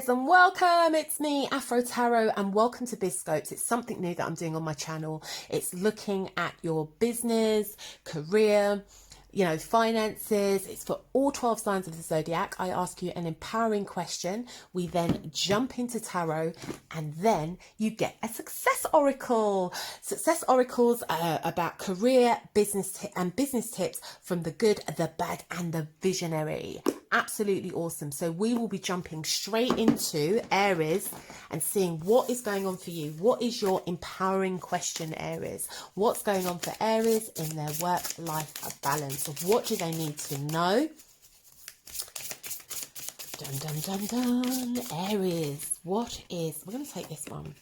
Aries, and welcome. It's me, Afro Tarot, and welcome to Bizscopes. It's something new that I'm doing on my channel. It's looking at your business, career, finances. It's for all 12 signs of the zodiac. I ask you an empowering question. We then jump into tarot, and then you get a success oracle. Success oracles are about career, business tips from the good, the bad, and the visionary. Absolutely awesome. So we will be jumping straight into Aries and seeing what is going on for you. What is your empowering question, Aries? What's going on for Aries in their work-life balance? What do they need to know? Dun, dun, dun, dun. Aries, we're going to take this one.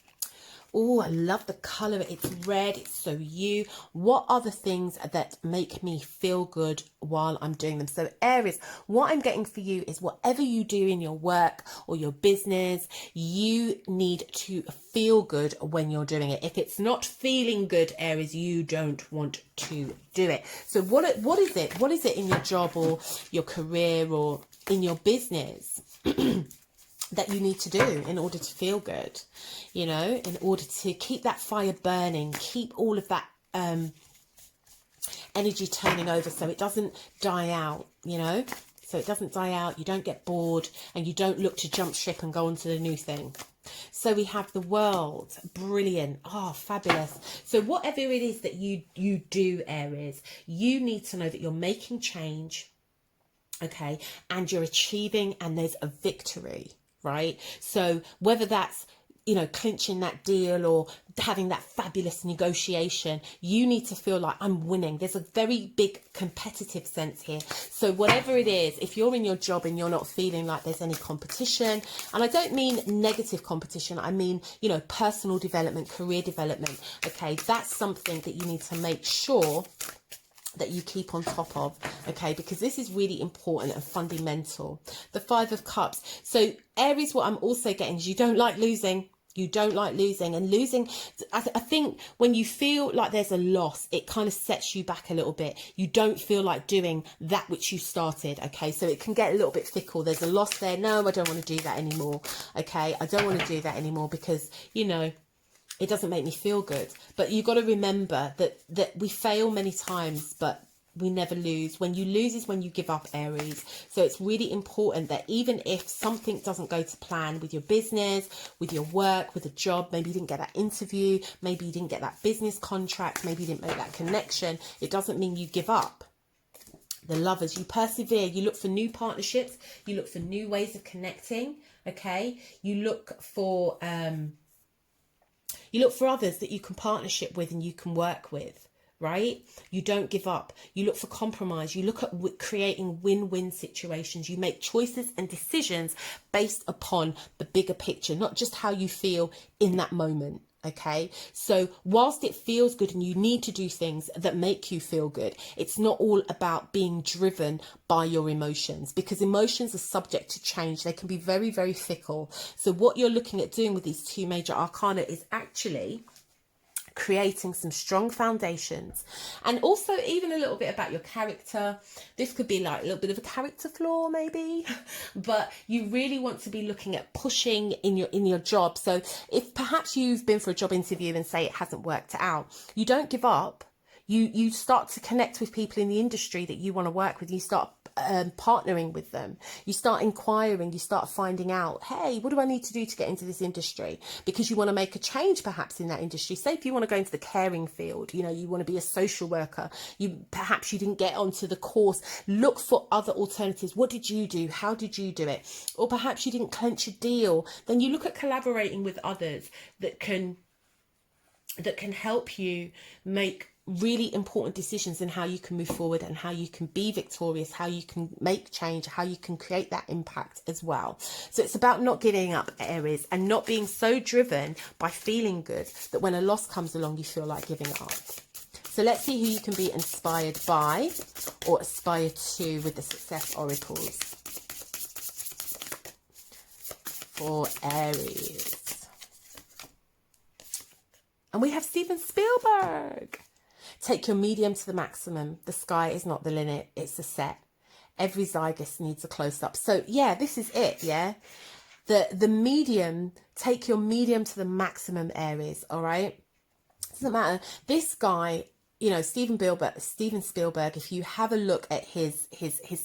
Oh, I love the colour. It's red. It's so you. What are the things that make me feel good while I'm doing them? So Aries, what I'm getting for you is whatever you do in your work or your business, you need to feel good when you're doing it. If it's not feeling good, Aries, you don't want to do it. So what is it? What is it in your job or your career or in your business that you need to do in order to feel good, in order to keep that fire burning, keep all of that energy turning over so it doesn't die out, so it doesn't die out, you don't get bored, and you don't look to jump ship and go on to the new thing. So we have the World. Brilliant. Oh, fabulous. So whatever it is that you do, Aries, you need to know that you're making change, okay, and you're achieving, and there's a victory. Right? So whether that's, clinching that deal or having that fabulous negotiation, you need to feel like I'm winning. There's a very big competitive sense here. So whatever it is, if you're in your job and you're not feeling like there's any competition, and I don't mean negative competition, I mean, personal development, career development. Okay, that's something that you need to make sure that you keep on top of, okay, because this is really important and fundamental. The Five of Cups. So Aries, what I'm also getting is you don't like losing. You don't like losing, and losing, I think when you feel like there's a loss, it kind of sets you back a little bit. You don't feel like doing that which you started, okay? So it can get a little bit fickle. There's a loss there. No, I don't want to do that anymore, okay? I don't want to do that anymore because, it doesn't make me feel good. But you've got to remember that we fail many times, but we never lose. When you lose is when you give up, Aries. So it's really important that even if something doesn't go to plan with your business, with your work, with a job, maybe you didn't get that interview, maybe you didn't get that business contract, maybe you didn't make that connection, it doesn't mean you give up. The Lovers, you persevere, you look for new partnerships, you look for new ways of connecting, okay? You look for others that you can partnership with and you can work with, right? You don't give up. You look for compromise. You look at creating win-win situations. You make choices and decisions based upon the bigger picture, not just how you feel in that moment. Okay, so whilst it feels good and you need to do things that make you feel good, it's not all about being driven by your emotions, because emotions are subject to change. They can be very, very fickle. So what you're looking at doing with these two major arcana is actually creating some strong foundations, and also even a little bit about your character. This could be like a little bit of a character flaw maybe, but you really want to be looking at pushing in your job. So if perhaps you've been for a job interview and say it hasn't worked out, you don't give up. You start to connect with people in the industry that you want to work with. You start partnering with them. You start inquiring. You start finding out, hey, what do I need to do to get into this industry? Because you want to make a change perhaps in that industry. Say if you want to go into the caring field, you want to be a social worker. Perhaps you didn't get onto the course. Look for other alternatives. What did you do? How did you do it? Or perhaps you didn't clench a deal. Then you look at collaborating with others that can help you make really important decisions in how you can move forward and how you can be victorious, how you can make change, how you can create that impact as well. So it's about not giving up, Aries, and not being so driven by feeling good that when a loss comes along, you feel like giving up. So let's see who you can be inspired by or aspire to with the Success Oracles for Aries. And we have Steven Spielberg. Take your medium to the maximum. The sky is not the limit, it's a set. Every zygus needs a close-up. So, yeah, this is it, yeah? the medium, take your medium to the maximum, Aries, all right? Doesn't matter. This guy, you know, Steven Spielberg, if you have a look at his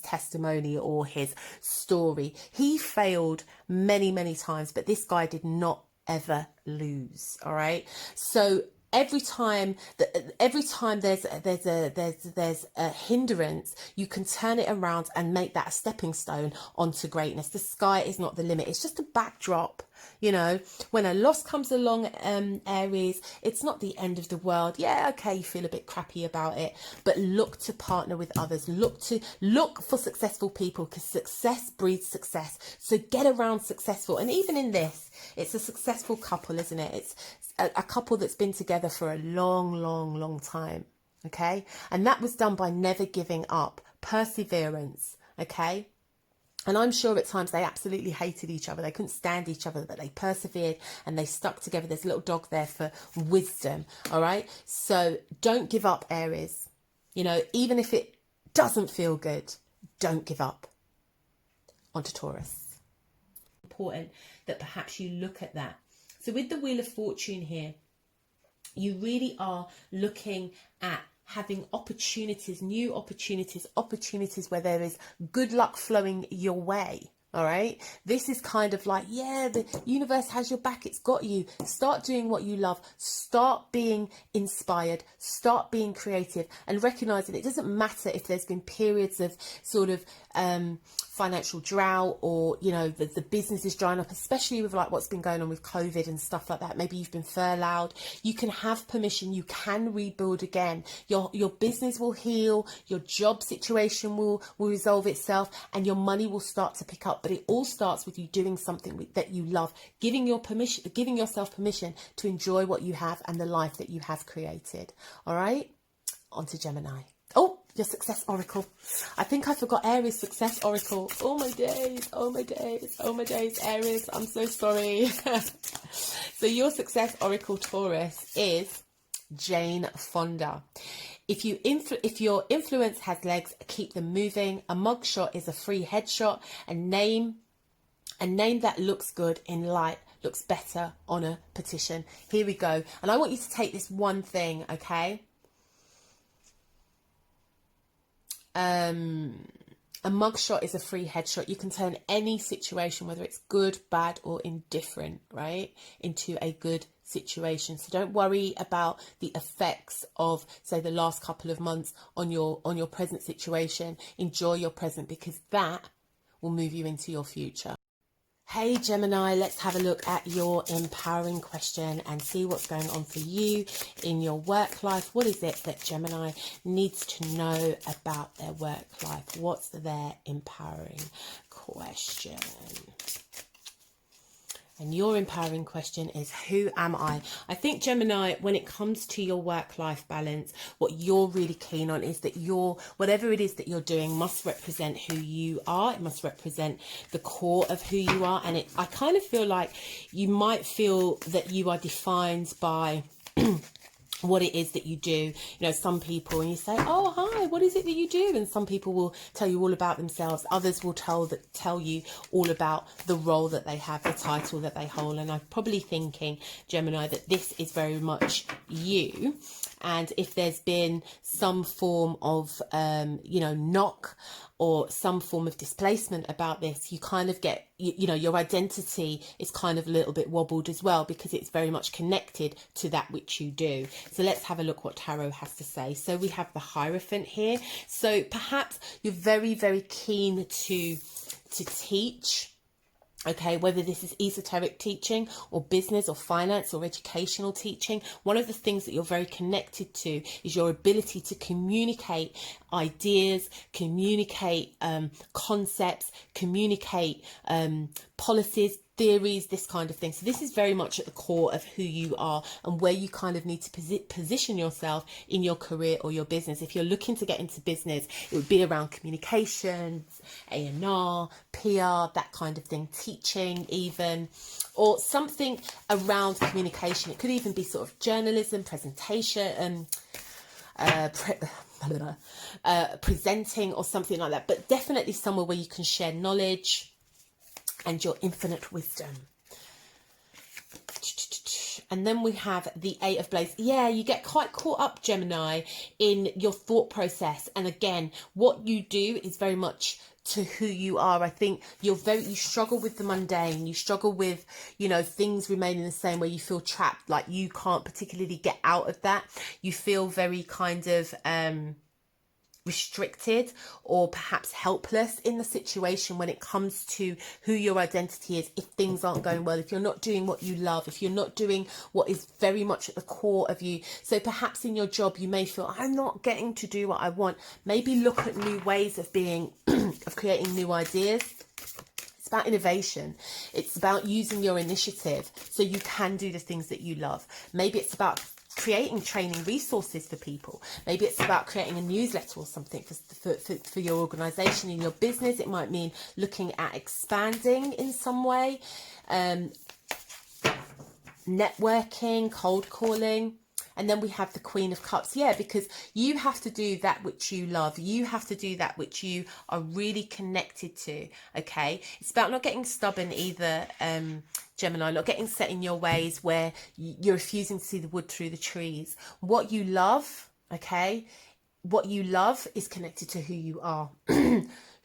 testimony or his story, he failed many times, but this guy did not ever lose, all right? So every time there's a hindrance, you can turn it around and make that a stepping stone onto greatness. The sky is not the limit. It's just a backdrop. You know, when a loss comes along, Aries, it's not the end of the world. Yeah, okay, you feel a bit crappy about it, but look to partner with others. Look for successful people, because success breeds success. So get around successful. And even in this, it's a successful couple, isn't it? It's a couple that's been together for a long time. Okay, and that was done by never giving up, perseverance. Okay. And I'm sure at times they absolutely hated each other. They couldn't stand each other, but they persevered and they stuck together. There's a little dog there for wisdom. All right. So don't give up, Aries. You know, even if it doesn't feel good, don't give up. On to Taurus. Important that perhaps you look at that. So with the Wheel of Fortune here, you really are looking at having opportunities, new opportunities where there is good luck flowing your way. All right. This is kind of like, yeah, the universe has your back. It's got you. Start doing what you love. Start being inspired. Start being creative, and recognize that it doesn't matter if there's been periods of sort of financial drought, or, you know, the business is drying up, especially with like what's been going on with COVID and stuff like that. Maybe you've been furloughed. You can have permission. You can rebuild again. Your business will heal. Your job situation will resolve itself, and your money will start to pick up. But it all starts with you doing something that you love, giving yourself permission to enjoy what you have and the life that you have created. All right, on to Gemini. Oh, your success oracle. I think I forgot Aries success oracle. Oh my days, oh my days, oh my days, Aries. I'm so sorry. So your success oracle, Taurus, is Jane Fonda. If your influence has legs, keep them moving. A mugshot is a free headshot. A name that looks good in light looks better on a petition. Here we go. And I want you to take this one thing, okay? A mugshot is a free headshot. You can turn any situation, whether it's good, bad, or indifferent, right, into a good situation. So don't worry about the effects of, say, the last couple of months on your present situation. Enjoy your present, because that will move you into your future. Hey Gemini, let's have a look at your empowering question and see what's going on for you in your work life. What is it that Gemini needs to know about their work life? What's their empowering question? And your empowering question is, who am I? I think, Gemini, when it comes to your work-life balance, what you're really keen on is that whatever it is that you're doing must represent who you are. It must represent the core of who you are. And I kind of feel like you might feel that you are defined by what it is that you do. You know, some people, and you say, oh, hi, what is it that you do? And some people will tell you all about themselves. Others will tell you all about the role that they have, the title that they hold. And I'm probably thinking, Gemini, that this is very much you. And if there's been some form of, knock or some form of displacement about this, you kind of get, your identity is kind of a little bit wobbled as well, because it's very much connected to that which you do. So let's have a look what Tarot has to say. So we have the Hierophant here. So perhaps you're very, very keen to teach. Okay, whether this is esoteric teaching or business or finance or educational teaching, one of the things that you're very connected to is your ability to communicate ideas, communicate concepts, communicate policies, theories, this kind of thing. So this is very much at the core of who you are and where you kind of need to position yourself in your career or your business. If you're looking to get into business, it would be around communications, A&R, PR, that kind of thing, teaching even, or something around communication. It could even be sort of journalism, presentation, presenting or something like that, but definitely somewhere where you can share knowledge. and your infinite wisdom. And then we have the Eight of Blades. Yeah, you get quite caught up, Gemini, in your thought process. And again, what you do is very much to who you are. I think you struggle with the mundane. You struggle with, you know, things remaining the same, where you feel trapped, like you can't particularly get out of that. You feel very kind of restricted or perhaps helpless in the situation when it comes to who your identity is. If things aren't going well, if you're not doing what you love, if you're not doing what is very much at the core of you. So perhaps in your job you may feel, I'm not getting to do what I want. Maybe look at new ways of being of creating new ideas. It's about innovation. It's about using your initiative so you can do the things that you love. Maybe it's about training resources for people. Maybe it's about creating a newsletter or something for your organization. In your business, it might mean looking at expanding in some way, networking, cold calling. And then we have the Queen of Cups. Yeah, because you have to do that which you love. You have to do that which you are really connected to. Okay. It's about not getting stubborn either, Gemini, not getting set in your ways where you're refusing to see the wood through the trees. What you love, okay, what you love is connected to who you are.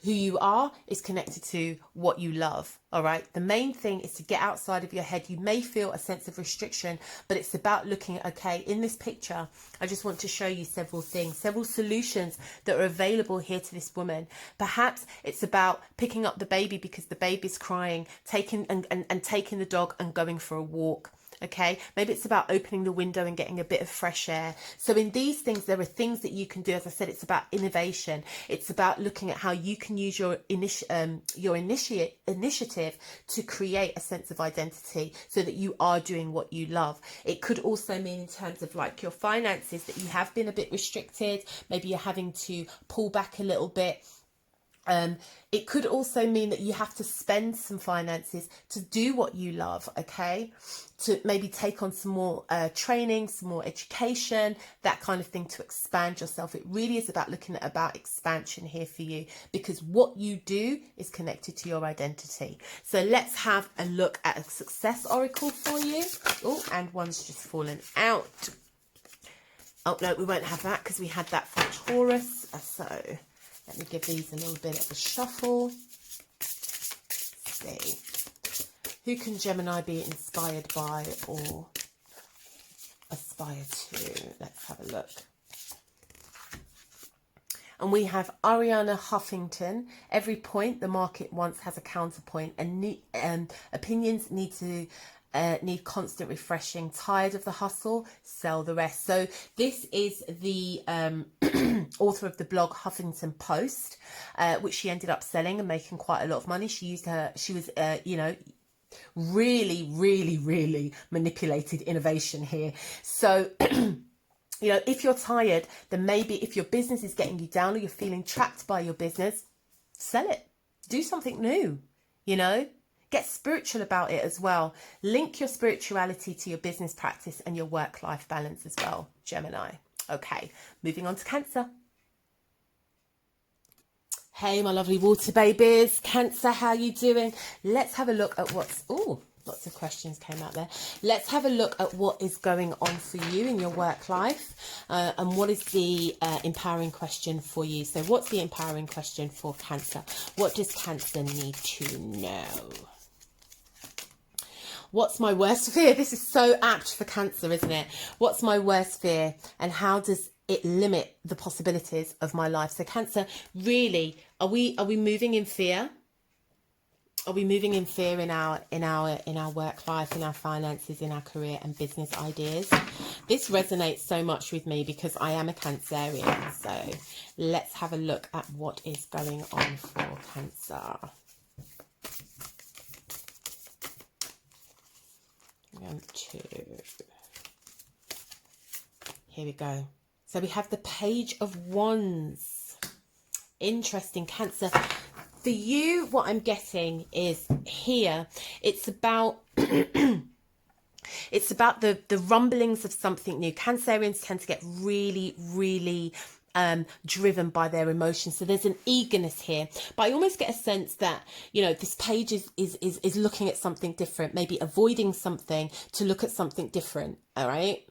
Who you are is connected to what you love. All right. The main thing is to get outside of your head. You may feel a sense of restriction, but it's about looking at, okay, in this picture, I just want to show you several things, several solutions that are available here to this woman. Perhaps it's about picking up the baby because the baby's crying, taking the dog and going for a walk. Okay, maybe it's about opening the window and getting a bit of fresh air. So in these things, there are things that you can do. As I said, it's about innovation. It's about looking at how you can use your initiative to create a sense of identity so that you are doing what you love. It could also mean in terms of like your finances that you have been a bit restricted. Maybe you're having to pull back a little bit. It could also mean that you have to spend some finances to do what you love, okay? To maybe take on some more training, some more education, that kind of thing, to expand yourself. It really is about looking at expansion here for you, because what you do is connected to your identity. So let's have a look at a success oracle for you. Oh, and one's just fallen out. Oh, no, we won't have that because we had that for Taurus. So let me give these a little bit of a shuffle. Let's see. Who can Gemini be inspired by or aspire to? Let's have a look. And we have Ariana Huffington. Every point the market wants has a counterpoint, and opinions need constant refreshing. Tired of the hustle? Sell the rest. So this is the author of the blog Huffington Post, which she ended up selling and making quite a lot of money. She was really manipulated innovation here. So if you're tired, then maybe if your business is getting you down or you're feeling trapped by your business, sell it. Do something new, Get spiritual about it as well. Link your spirituality to your business practice and your work-life balance as well, Gemini. Okay, moving on to Cancer. Hey, my lovely water babies. Cancer, how you doing? Let's have a look at what's... Oh, lots of questions came out there. Let's have a look at what is going on for you in your work life, and what is the empowering question for you. So what's the empowering question for Cancer? What does Cancer need to know? What's my worst fear? This is so apt for Cancer, isn't it? What's my worst fear, and how does it limit the possibilities of my life? So Cancer, really, are we moving in fear? Are we moving in fear in our work life, in our finances, in our career and business ideas? This resonates so much with me because I am a Cancerian. So let's have a look at what is going on for Cancer. Here we go. So we have the Page of Wands. Interesting, Cancer. For you, what I'm getting is here, it's about it's about the rumblings of something new. Cancerians tend to get really driven by their emotions. So there's an eagerness here, but I almost get a sense that, you know, this page is looking at something different, maybe avoiding something to look at something different. All right.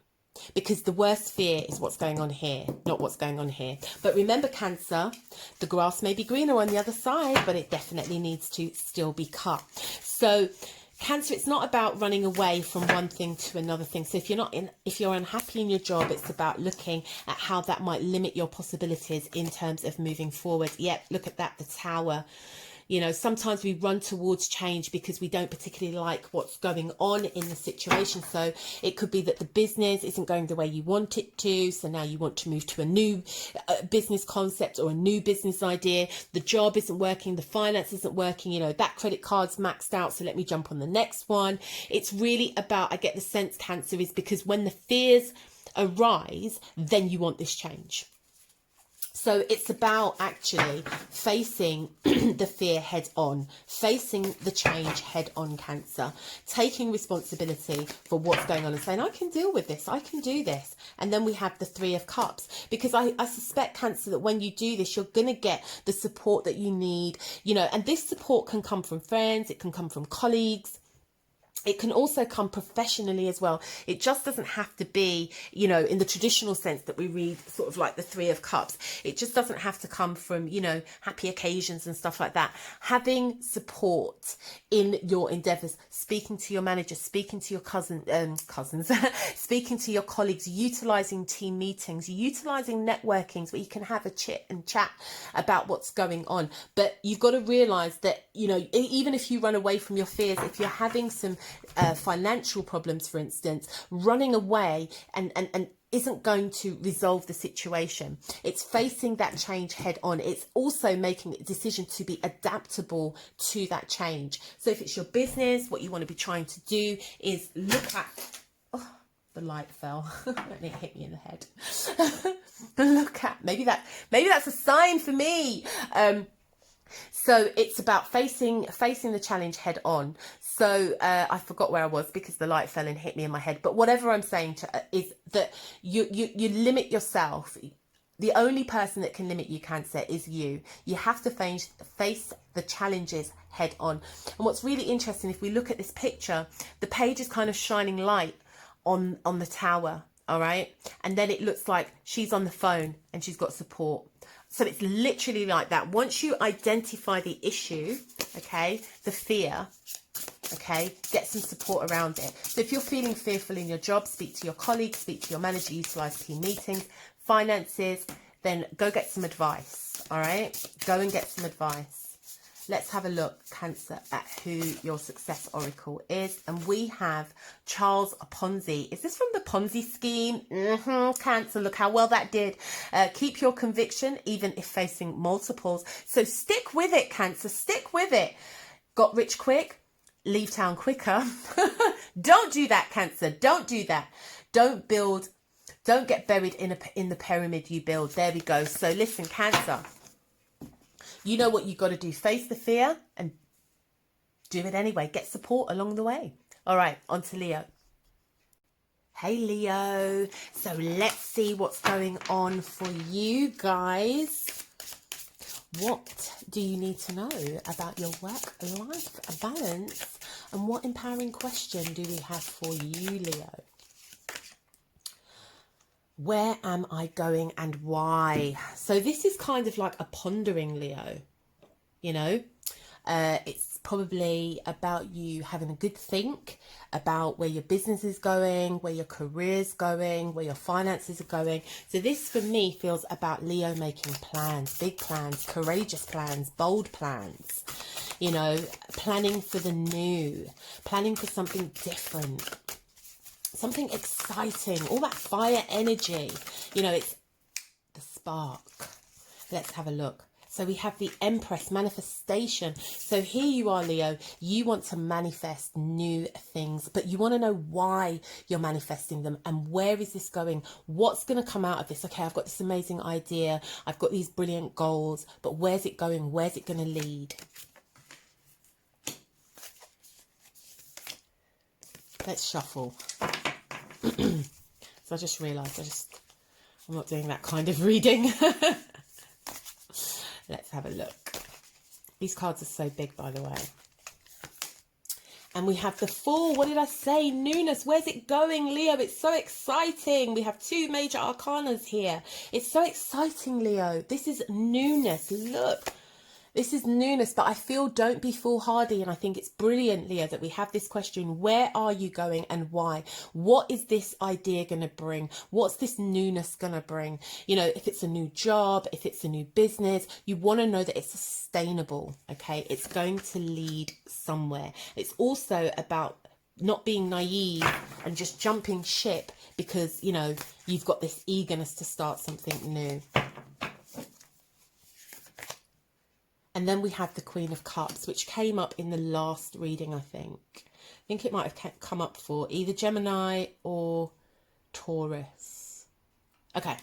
Because the worst fear is what's going on here, not what's going on here. But remember, Cancer, the grass may be greener on the other side, but it definitely needs to still be cut. So Cancer, it's not about running away from one thing to another thing. So if you're unhappy in your job, it's about looking at how that might limit your possibilities in terms of moving forward. Yep, look at that, the Tower. You know, sometimes we run towards change because we don't particularly like what's going on in the situation. So it could be that the business isn't going the way you want it to. So now you want to move to a new business concept or a new business idea. The job isn't working. The finance isn't working. You know, that credit card's maxed out. So let me jump on the next one. It's really about, I get the sense, Cancer, is because when the fears arise, then you want this change. So it's about actually facing the fear head on, facing the change head on, Cancer, taking responsibility for what's going on and saying, I can deal with this, I can do this. And then we have the Three of Cups, because I suspect, Cancer, that when you do this, you're going to get the support that you need, you know, and this support can come from friends, it can come from colleagues. It can also come professionally as well. It just doesn't have to be, you know, in the traditional sense that we read sort of like the Three of Cups. It just doesn't have to come from, you know, happy occasions and stuff like that. Having support in your endeavours, speaking to your manager, speaking to your cousins, speaking to your colleagues, utilising team meetings, utilising networkings where you can have a chit and chat about what's going on. But you've got to realise that, you know, even if you run away from your fears, if you're having some financial problems, for instance, running away and isn't going to resolve the situation. It's facing that change head on. It's also making a decision to be adaptable to that change. So if it's your business, what you want to be trying to do is look at, oh, the light fell and it hit me in the head. Look at, maybe that's a sign for me. So it's about facing the challenge head on. So I forgot where I was because the light fell and hit me in my head. But whatever I'm saying is that you limit yourself. The only person that can limit you, Cancer, is you. You have to face the challenges head on. And what's really interesting, if we look at this picture, the page is kind of shining light on the Tower. All right. And then it looks like she's on the phone and she's got support. So it's literally like that. Once you identify the issue, okay, the fear, okay, get some support around it. So if you're feeling fearful in your job, speak to your colleagues, speak to your manager, utilise team meetings, finances, then go get some advice, all right? Go and get some advice. Let's have a look, Cancer, at who your success oracle is. And we have Charles Ponzi. Is this from the Ponzi scheme? Cancer, look how well that did. Keep your conviction, even if facing multiples. So stick with it, Cancer, stick with it. Got rich quick, leave town quicker. Don't do that, Cancer. Don't do that. Don't get buried in the pyramid you build. There we go. So listen, Cancer. You know what you got to do. Face the fear and do it anyway. Get support along the way. All right, on to Leo. Hey, Leo. So let's see what's going on for you guys. What do you need to know about your work-life balance? And what empowering question do we have for you, Leo? Where am I going and why? So this is kind of like a pondering, Leo. You know, it's probably about you having a good think about where your business is going, where your career's going, where your finances are going. So this for me feels about Leo making plans, big plans, courageous plans, bold plans. You know, planning for the new, planning for something different. Something exciting, all that fire energy, you know, it's the spark. Let's have a look. So we have the Empress, manifestation. So here you are, Leo. You want to manifest new things, but you want to know why you're manifesting them and where is this going? What's going to come out of this? Okay, I've got this amazing idea. I've got these brilliant goals, but where's it going? Where's it going to lead? Let's shuffle. So I just realised I'm not doing that kind of reading. Let's have a look. These cards are so big, by the way. And we have the Fool. What did I say? Newness. Where's it going, Leo? It's so exciting. We have 2 major arcanas here. It's so exciting, Leo. This is newness. Look. This is newness, but I feel don't be foolhardy. And I think it's brilliant, Leo, that we have this question. Where are you going and why? What is this idea going to bring? What's this newness going to bring? You know, if it's a new job, if it's a new business, you want to know that it's sustainable, okay? It's going to lead somewhere. It's also about not being naive and just jumping ship because, you know, you've got this eagerness to start something new. And then we have the Queen of Cups, which came up in the last reading, I think. I think it might have come up for either Gemini or Taurus. Okay.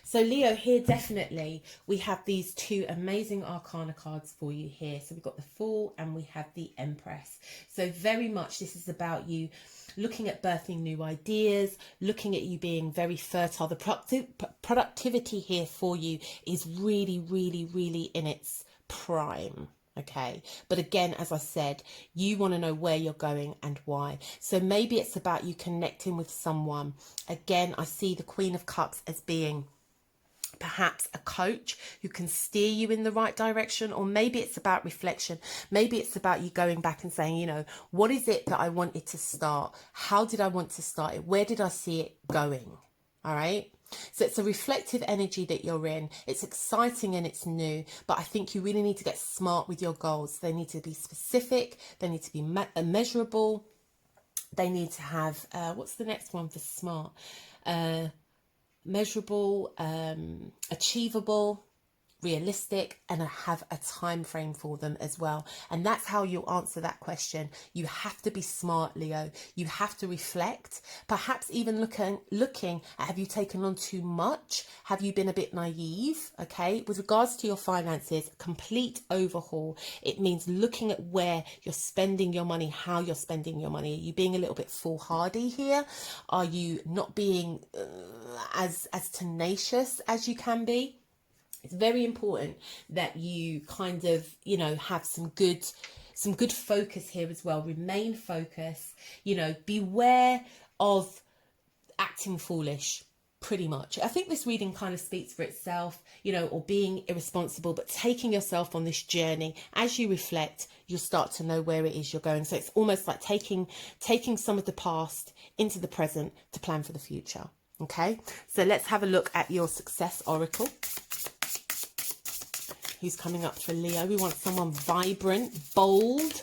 So Leo, here definitely we have these 2 amazing arcana cards for you here. So we've got the Fool and we have the Empress. So very much this is about you looking at birthing new ideas, looking at you being very fertile. The productivity here for you is really, really, really in its prime. Okay. But again, as I said, you want to know where you're going and why. So maybe it's about you connecting with someone. Again, I see the Queen of Cups as being perhaps a coach who can steer you in the right direction, or maybe it's about reflection. Maybe it's about you going back and saying, you know, what is it that I wanted to start? How did I want to start it? Where did I see it going? All right. So it's a reflective energy that you're in. It's exciting and it's new, but I think you really need to get smart with your goals. They need to be specific. They need to be measurable. They need to have, what's the next one for smart? Measurable, achievable, realistic, and have a time frame for them as well. And that's how you'll answer that question. You have to be smart, Leo. You have to reflect, perhaps even looking at, have you taken on too much? Have you been a bit naive? Okay, with regards to your finances, complete overhaul. It means looking at where you're spending your money, how you're spending your money. Are you being a little bit foolhardy here? Are you not being as tenacious as you can be? It's very important that you kind of, you know, have some good focus here as well. Remain focused, you know, beware of acting foolish, pretty much. I think this reading kind of speaks for itself, you know, or being irresponsible, but taking yourself on this journey. As you reflect, you'll start to know where it is you're going. So it's almost like taking some of the past into the present to plan for the future. Okay, so let's have a look at your success oracle. Who's coming up for Leo? We want someone vibrant, bold.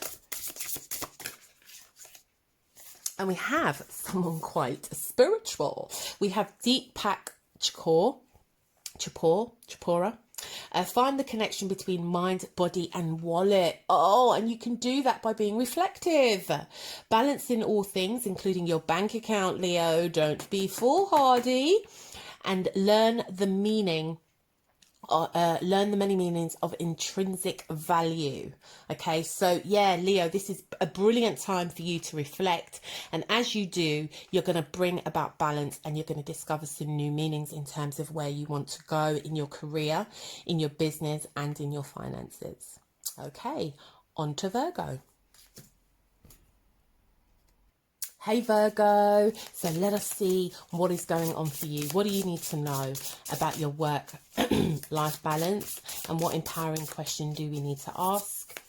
And we have someone quite spiritual. We have Deepak Chopra. Find the connection between mind, body and wallet. Oh, and you can do that by being reflective. Balancing all things, including your bank account, Leo. Don't be foolhardy. And learn the many meanings of intrinsic value. Okay, so yeah, Leo, this is a brilliant time for you to reflect, and as you do, you're going to bring about balance, and you're going to discover some new meanings in terms of where you want to go in your career, in your business and in your finances. Okay, on to Virgo. Hey Virgo, so let us see what is going on for you. What do you need to know about your work life balance, and what empowering question do we need to ask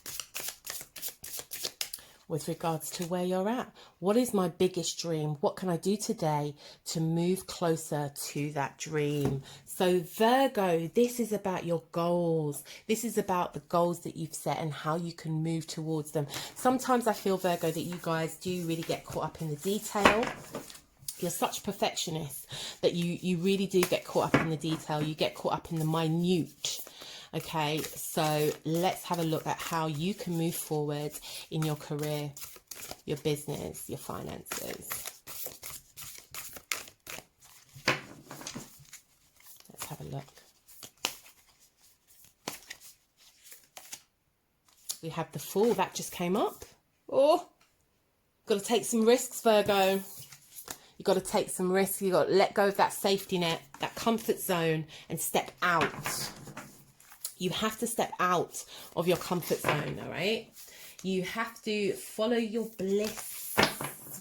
with regards to where you're at? What is my biggest dream? What can I do today to move closer to that dream? So Virgo, this is about your goals. This is about the goals that you've set and how you can move towards them. Sometimes I feel, Virgo, that you guys do really get caught up in the detail. You're such perfectionists that you really do get caught up in the detail. You get caught up in the minute. Okay, so let's have a look at how you can move forward in your career, your business, your finances. Let's have a look. We have the Fool, that just came up. Oh, got to take some risks, Virgo. You've got to take some risks. You've got to let go of that safety net, that comfort zone, and step out. You have to step out of your comfort zone, all right? You have to follow your bliss,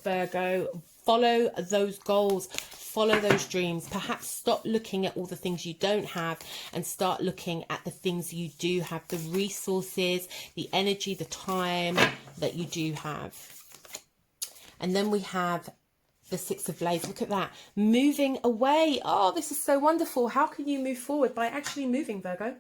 Virgo. Follow those goals. Follow those dreams. Perhaps stop looking at all the things you don't have and start looking at the things you do have, the resources, the energy, the time that you do have. And then we have the Six of Blades. Look at that. Moving away. Oh, this is so wonderful. How can you move forward? By actually moving, Virgo.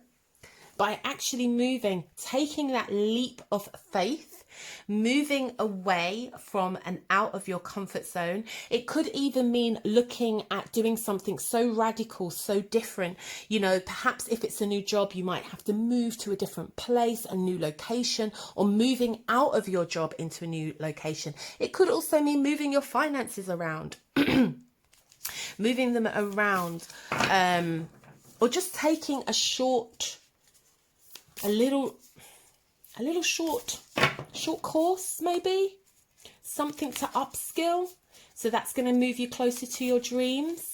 By actually moving, taking that leap of faith, moving away from and out of your comfort zone. It could even mean looking at doing something so radical, so different. You know, perhaps if it's a new job, you might have to move to a different place, a new location, or moving out of your job into a new location. It could also mean moving your finances around, moving them around, or just taking a little short course, maybe something to upskill. So that's going to move you closer to your dreams.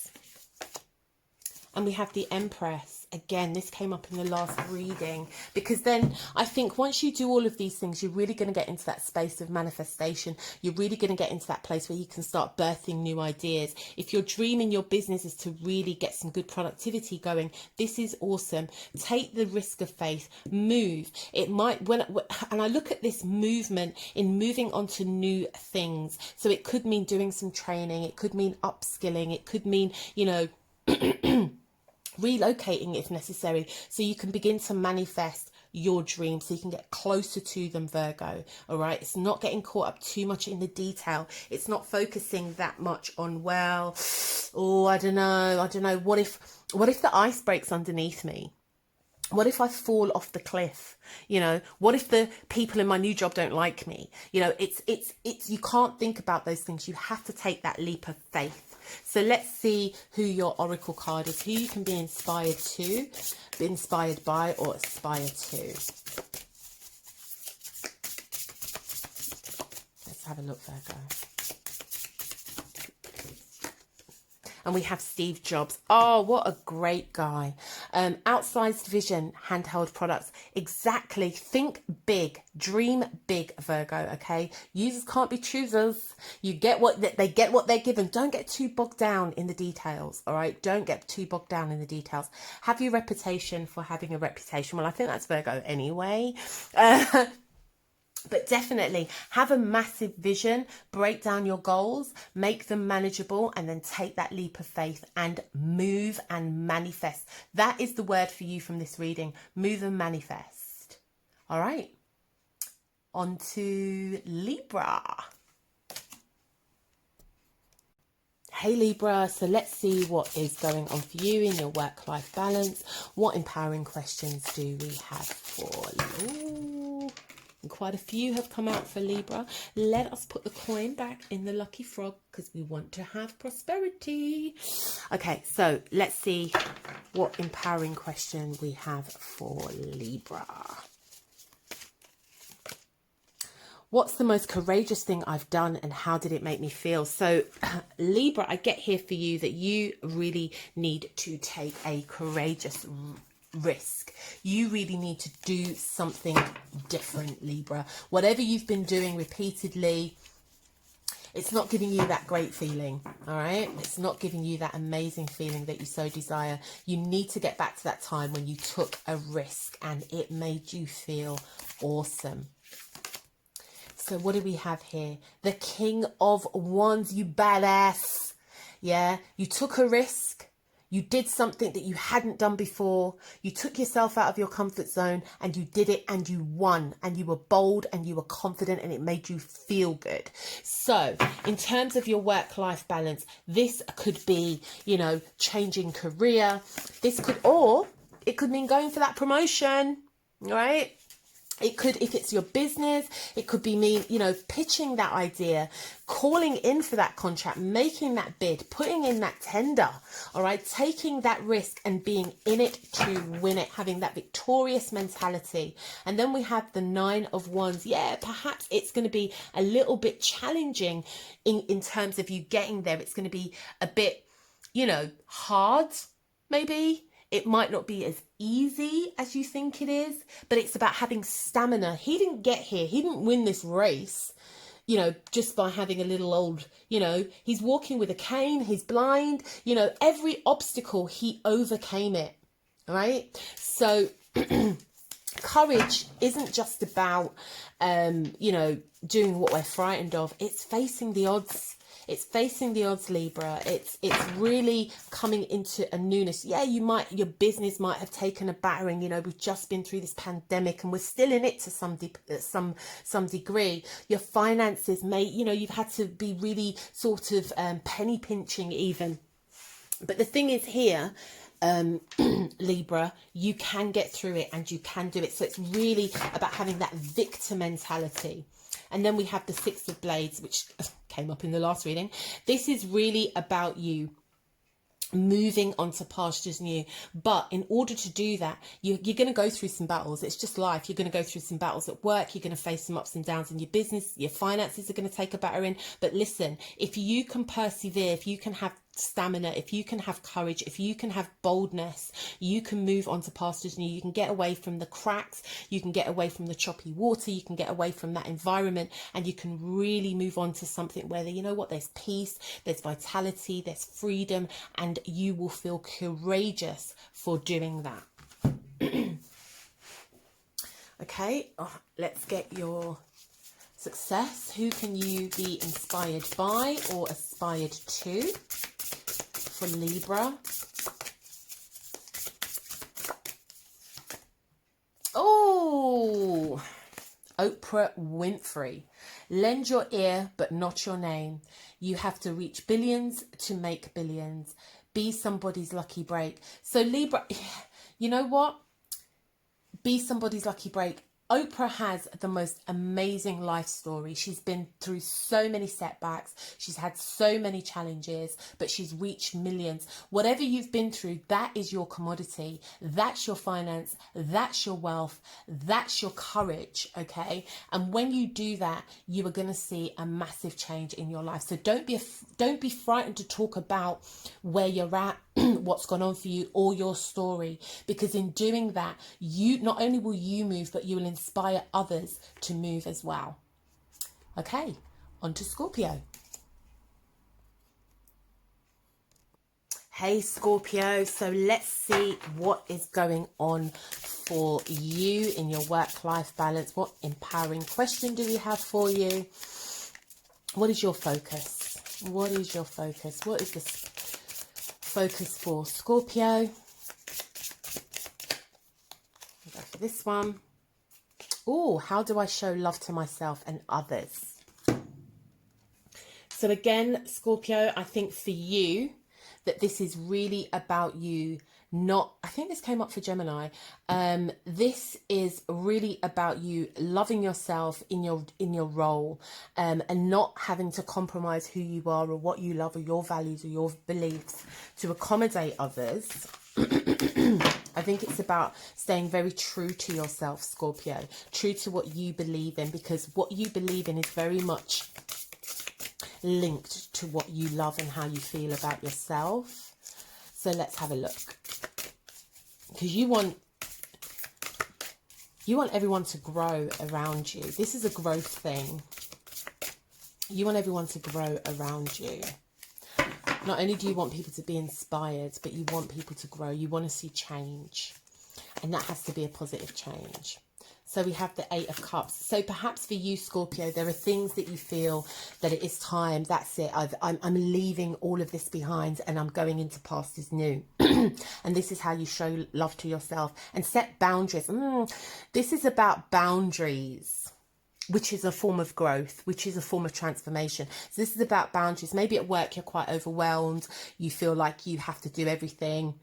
And we have the Empress. Again, this came up in the last reading, because then I think once you do all of these things, you're really going to get into that space of manifestation. You're really going to get into that place where you can start birthing new ideas. If your dream in your business is to really get some good productivity going, this is awesome. Take the risk of faith, move. It might, and I look at this movement in moving on to new things. So it could mean doing some training. It could mean upskilling. It could mean, you know, relocating if necessary, so you can begin to manifest your dreams, so you can get closer to them, Virgo. All right, it's not getting caught up too much in the detail. It's not focusing that much on, well, oh, I don't know, what if the ice breaks underneath me? What if I fall off the cliff? You know, what if the people in my new job don't like me? You know, it's you can't think about those things. You have to take that leap of faith. So let's see who your oracle card is, who you can be inspired to, be inspired by, or aspire to. Let's have a look, Virgo. And we have Steve Jobs. Oh, what a great guy. Outsized vision, handheld products. Exactly. Think big. Dream big, Virgo, okay? Users can't be choosers. You get they get what they're given. Don't get too bogged down in the details, all right? Don't get too bogged down in the details. Have your reputation for having a reputation. Well, I think that's Virgo anyway. But definitely have a massive vision, break down your goals, make them manageable, and then take that leap of faith and move and manifest. That is the word for you from this reading. Move and manifest. All right. On to Libra. Hey Libra, so let's see what is going on for you in your work-life balance. What empowering questions do we have for you? Quite a few have come out for Libra. Let us put the coin back in the lucky frog because we want to have prosperity. Okay, so let's see what empowering question we have for Libra. What's the most courageous thing I've done and how did it make me feel? So Libra, I get here for you that you really need to take a courageous risk. You really need to do something different, Libra. Whatever you've been doing repeatedly, it's not giving you that great feeling, all right? It's not giving you that amazing feeling that you so desire. You need to get back to that time when you took a risk and it made you feel awesome. So what do we have here? The King of Wands, you badass. Yeah, you took a risk. You did something that you hadn't done before. You took yourself out of your comfort zone and you did it and you won and you were bold and you were confident and it made you feel good. So in terms of your work-life balance, this could be, you know, changing career. This could, or it could mean going for that promotion, right? It could, if it's your business, it could be me, you know, pitching that idea, calling in for that contract, making that bid, putting in that tender, all right, taking that risk and being in it to win it, having that victorious mentality. And then we have the 9 of Wands. Yeah, perhaps it's going to be a little bit challenging in terms of you getting there. It's going to be a bit, you know, hard, maybe. It might not be as easy as you think it is, but it's about having stamina. He didn't get here. He didn't win this race, you know, just by having a little old, you know, he's walking with a cane. He's blind, you know, every obstacle he overcame it. All right. So courage isn't just about, you know, doing what we're frightened of. It's facing the odds. It's facing the odds, Libra. It's really coming into a newness. Yeah, your business might have taken a battering. You know, we've just been through this pandemic and we're still in it to some degree. Your finances may, you know, you've had to be really sort of penny pinching even. But the thing is here, Libra, you can get through it and you can do it. So it's really about having that victor mentality. And then we have the 6 of Blades, which came up in the last reading. This is really about you moving onto pastures new. But in order to do that, you're going to go through some battles. It's just life. You're going to go through some battles at work. You're going to face some ups and downs in your business. Your finances are going to take a battering. But listen, if you can persevere, if you can have stamina, if you can have courage, if you can have boldness, you can move on to pastures new. You can get away from the cracks, you can get away from the choppy water, you can get away from that environment, and you can really move on to something where, you know what, there's peace, there's vitality, there's freedom, and you will feel courageous for doing that. Okay, let's get your success. Who can you be inspired by or aspired to? For Libra. Oh, Oprah Winfrey. Lend your ear, but not your name. You have to reach billions to make billions. Be somebody's lucky break. So Libra, you know what? Be somebody's lucky break. Oprah has the most amazing life story. She's been through so many setbacks. She's had so many challenges, but she's reached millions. Whatever you've been through, that is your commodity. That's your finance. That's your wealth. That's your courage. Okay. And when you do that, you are going to see a massive change in your life. So don't be frightened to talk about where you're at, what's gone on for you, or your story, because in doing that, you not only will you move, but you will inspire others to move as well. Okay, on to Scorpio. Hey Scorpio, so let's see what is going on for you in your work-life balance. What empowering question do we have for you? What is your focus? What is your focus? What is this focus for Scorpio? I'll go for this one. Oh, how do I show love to myself and others? So again, Scorpio, I think for you that this is really about you not, I think this came up for Gemini. This is really about you loving yourself in your role, and not having to compromise who you are or what you love or your values or your beliefs to accommodate others. I think it's about staying very true to yourself, Scorpio, true to what you believe in, because what you believe in is very much linked to what you love and how you feel about yourself. So let's have a look, because you want everyone to grow around you. This is a growth thing. You want everyone to grow around you. Not only do you want people to be inspired, but you want people to grow. You want to see change. And that has to be a positive change. So we have the 8 of Cups. So perhaps for you, Scorpio, there are things that you feel that it is time. That's it. I'm leaving all of this behind and I'm going into pastures new. And this is how you show love to yourself and set boundaries. This is about boundaries, which is a form of growth, which is a form of transformation. So this is about boundaries. Maybe at work you're quite overwhelmed. You feel like you have to do everything.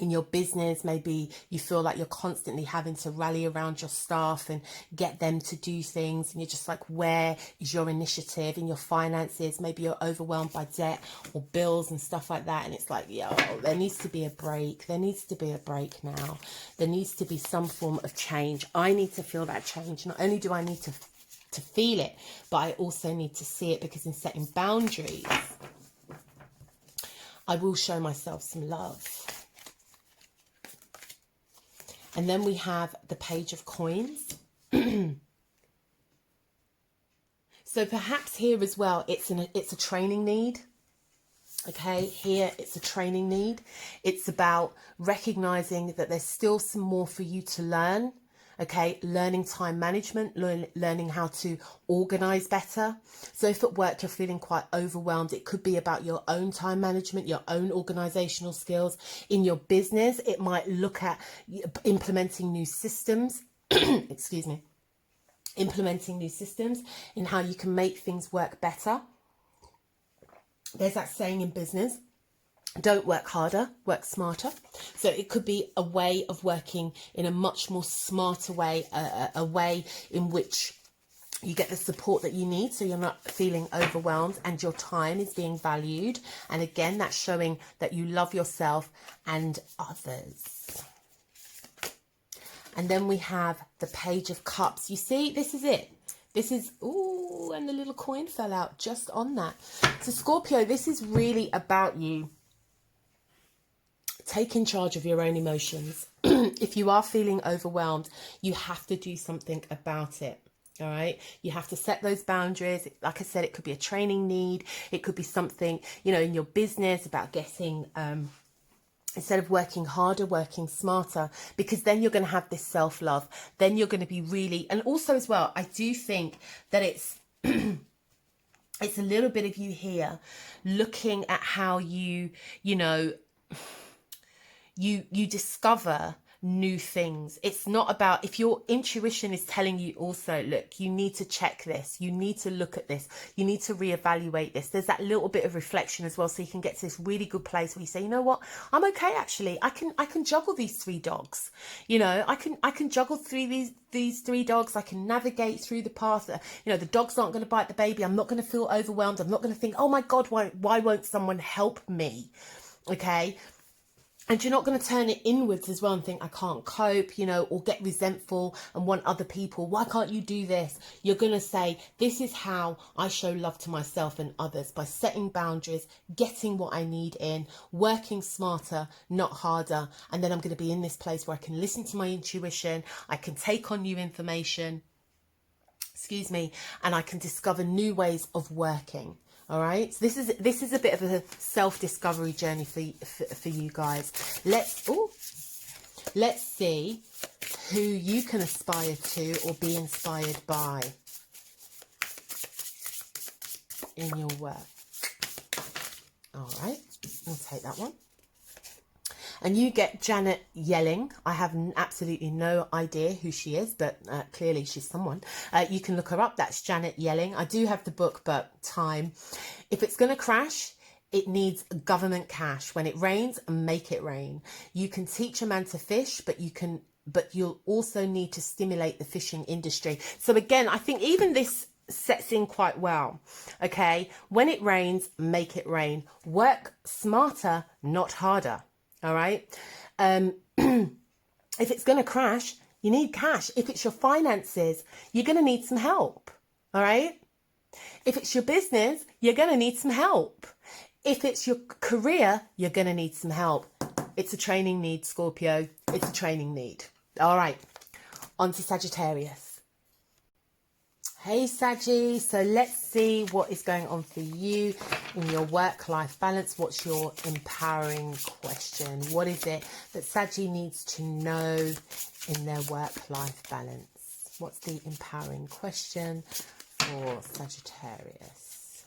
In your business, maybe you feel like you're constantly having to rally around your staff and get them to do things, and you're just like, where is your initiative? In your finances, maybe you're overwhelmed by debt or bills and stuff like that, and it's like, yo, there needs to be a break. There needs to be a break now. There needs to be some form of change. I need to feel that change. Not only do I need to feel it, but I also need to see it, because in setting boundaries, I will show myself some love. And then we have the Page of Coins. So perhaps here as well, it's a training need. Okay, here it's a training need. It's about recognizing that there's still some more for you to learn. Okay, learning time management, learning how to organize better. So if at work you're feeling quite overwhelmed, it could be about your own time management, your own organizational skills. In your business, it might look at implementing new systems. Excuse me. Implementing new systems in how you can make things work better. There's that saying in business, don't work harder, work smarter. So it could be a way of working in a much more smarter way, a way in which you get the support that you need, so you're not feeling overwhelmed and your time is being valued. And again, that's showing that you love yourself and others. And then we have the Page of Cups. You see, this is it. This is, ooh, and the little coin fell out just on that. So Scorpio, this is really about you taking charge of your own emotions. If you are feeling overwhelmed, you have to do something about it. All right. You have to set those boundaries. Like I said, it could be a training need. It could be something, you know, in your business about getting, instead of working harder, working smarter, because then you're going to have this self-love. Then you're going to be really, and also as well, I do think that it's, it's a little bit of you here looking at how you know, you discover new things. It's not about, if your intuition is telling you also, look, you need to check this, you need to look at this, you need to reevaluate this. There's that little bit of reflection as well, so you can get to this really good place where you say, you know what, I'm okay actually. I can juggle these 3 dogs. You know, I can juggle through these 3 dogs. I can navigate through the path. You know, the dog's not going to bite the baby. I'm not going to feel overwhelmed. I'm not going to think, oh my God, why won't someone help me? Okay. And you're not going to turn it inwards as well and think, I can't cope, you know, or get resentful and want other people. Why can't you do this? You're going to say, this is how I show love to myself and others, by setting boundaries, getting what I need in, working smarter, not harder. And then I'm going to be in this place where I can listen to my intuition. I can take on new information, and I can discover new ways of working. All right, so this is a bit of a self-discovery journey for you guys. Let's see who you can aspire to or be inspired by in your work. All right, we'll take that one. And you get Janet Yelling. I have absolutely no idea who she is, but clearly she's someone. You can look her up. That's Janet Yelling. I do have the book, but time. If it's going to crash, it needs government cash. When it rains, make it rain. You can teach a man to fish, but you'll also need to stimulate the fishing industry. So again, I think even this sets in quite well. Okay, when it rains, make it rain. Work smarter, not harder. All right. If it's going to crash, you need cash. If it's your finances, you're going to need some help. All right. If it's your business, you're going to need some help. If it's your career, you're going to need some help. It's a training need, Scorpio. It's a training need. All right. On to Sagittarius. Hey Saggy, so let's see what is going on for you in your work-life balance. What's your empowering question? What is it that Saggy needs to know in their work-life balance? What's the empowering question for Sagittarius?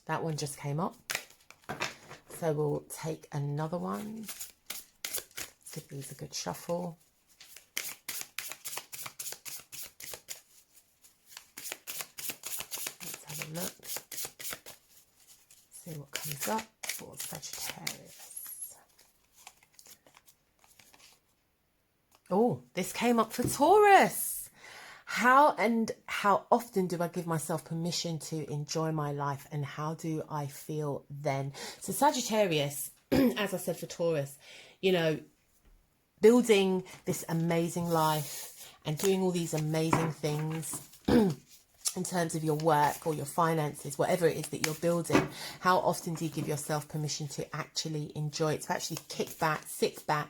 That one just came up. So we'll take another one. Give these a good shuffle. Let's have a look. see what comes up for Sagittarius. Oh, this came up for Taurus. How often do I give myself permission to enjoy my life, and how do I feel then? So Sagittarius, as I said for Taurus, you know, building this amazing life and doing all these amazing things in terms of your work or your finances, whatever it is that you're building, how often do you give yourself permission to actually enjoy it, to actually kick back, sit back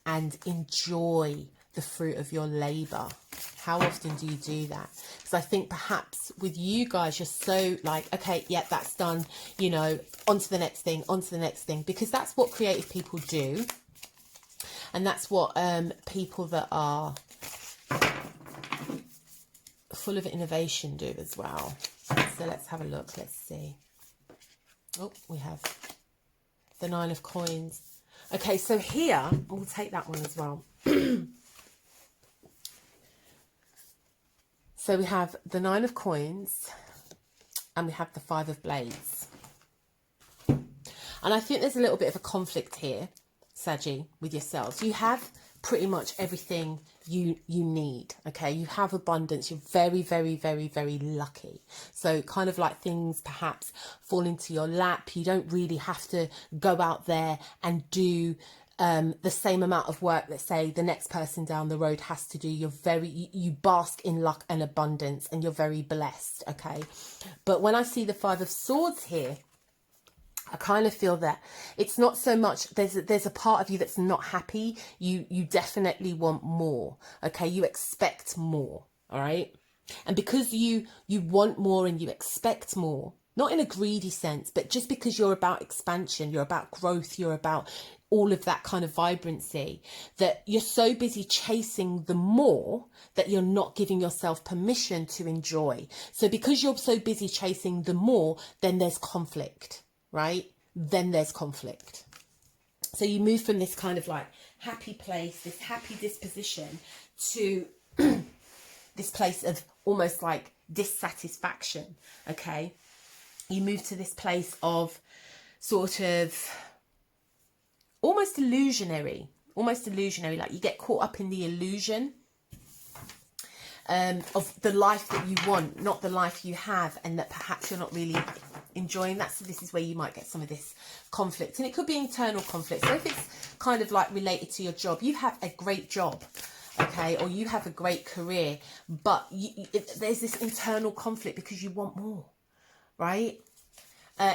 and enjoy the fruit of your labor? How often do you do that? Because I think perhaps with you guys, you're so like, okay, yeah, that's done, you know, on to the next thing, on to the next thing, because that's what creative people do. And that's what people that are full of innovation do as well. So let's have a look. Let's see. Oh, we have the 9 of Coins. Okay, so here, we'll take that one as well. So we have the 9 of Coins and we have the 5 of Blades. And I think there's a little bit of a conflict here, Saggy, with yourselves. You have pretty much everything you need, okay? You have abundance. You're very, very, very, very lucky. So kind of like things perhaps fall into your lap. You don't really have to go out there and do the same amount of work that, say, the next person down the road has to do. You bask in luck and abundance, and you're very blessed, okay? But when I see the 5 of Swords here, I kind of feel that it's not so much, there's a part of you that's not happy. You definitely want more, okay? You expect more, all right? And because you want more and you expect more, not in a greedy sense, but just because you're about expansion, you're about growth, you're about all of that kind of vibrancy, that you're so busy chasing the more that you're not giving yourself permission to enjoy. So because you're so busy chasing the more, then there's conflict, right? Then there's conflict. So you move from this kind of like happy place, this happy disposition, to this place of almost like dissatisfaction, okay? You move to this place of sort of almost illusionary, like you get caught up in the illusion of the life that you want, not the life you have, and that perhaps you're not really enjoying that. So this is where you might get some of this conflict, and it could be internal conflict. So if it's kind of like related to your job, you have a great job, okay, or you have a great career, but there's this internal conflict because you want more, right?